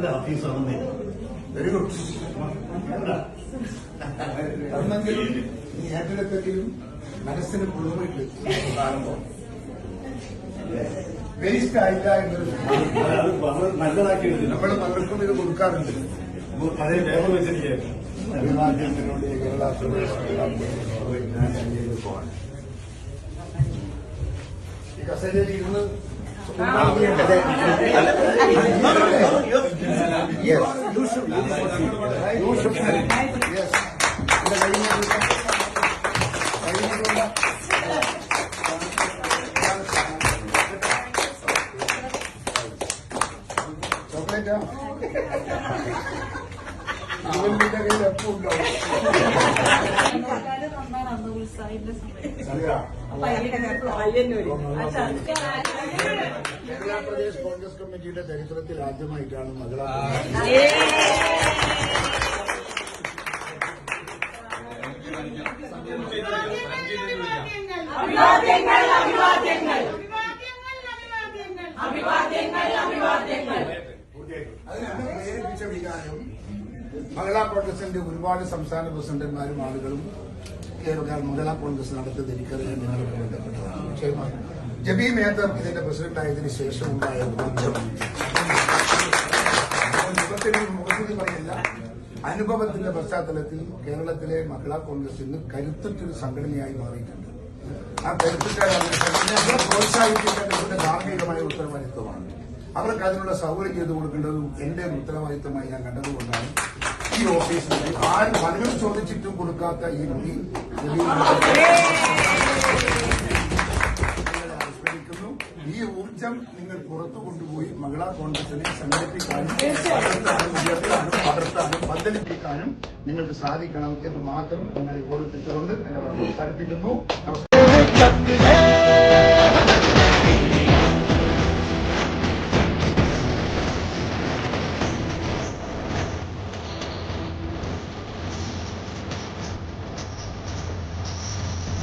നേതാക്കളുടെ ഓഫീസാണെന്ന്. Very good. ഒന്നെങ്കിലും ഈ ഏറ്റെടുത്തെങ്കിലും മനസ്സിന് കുളിർമയിട്ട് കാണുമ്പോൾ വേസ്റ്റ് ആയില്ല എന്നൊരു നല്ലതാക്കി നമ്മൾ പലർക്കും ഇത് കൊടുക്കാറുണ്ട്. അതേ പേപ്പർ വെച്ചിരിക്കുകയാണ്. അഭിമാനത്തിനോട് കേരള ഈ കസേരയിൽ ഇരുന്ന് ചോക്ലേറ്റാ ഇവന്റെ കയ്യിൽ എപ്പോ ഉണ്ടാവും. കേരള പ്രദേശ് കോൺഗ്രസ് കമ്മിറ്റിയുടെ ചരിത്രത്തിൽ ആദ്യമായിട്ടാണ് മഹിളാ അതിനാണ് പ്രേരിപ്പിച്ച വികാരം. മഹിളാ കോൺഗ്രസിന്റെ ഒരുപാട് സംസ്ഥാന പ്രസിഡന്റുമാരും ആളുകളും മഹിളാ കോൺഗ്രസ് നടത്തിയത് എനിക്കറിയാൻ നിങ്ങളൊക്കെ ബന്ധപ്പെട്ടതാണ്. പക്ഷേ ജബി മേത്തർ ഇതിന്റെ പ്രസിഡന്റായതിനു ശേഷം ഉണ്ടായ മുഖത്തിന് പറയില്ല, അനുഭവത്തിന്റെ പശ്ചാത്തലത്തിൽ കേരളത്തിലെ മഹിളാ കോൺഗ്രസ് ഇന്ന് കരുത്തുറ്റൊരു സംഘടനയായി മാറിയിട്ടുണ്ട്. ആ കരുത്തുറ്റായ പ്രോത്സാഹിപ്പിക്കേണ്ടതിന്റെ ധാർമ്മികമായ ഉത്തരവാദിത്വമാണ്. അവർക്ക് അതിനുള്ള സൗകര്യം ചെയ്തു കൊടുക്കേണ്ടതും എന്റെ ഉത്തരവാദിത്തമായി ഞാൻ കണ്ടതുകൊണ്ടാണ് ഈ ഓഫീസിൽ ആരും പലരും ചോദിച്ചിട്ടും കൊടുക്കാത്ത ഈ മുറി അനുസ്മരിക്കുന്നു. ഈ ഊർജം നിങ്ങൾ പുറത്തു കൊണ്ടുപോയി മഹിളാ കോൺഗ്രസിനെ സംഘടിപ്പിക്കാനും വളർത്താനും പന്തലിപ്പിക്കാനും നിങ്ങൾക്ക് സാധിക്കണം എന്ന് മാത്രം നിങ്ങളെ ഓർമ്മിപ്പിച്ചുകൊണ്ട് എന്നെ അവസാനിപ്പിക്കുന്നു.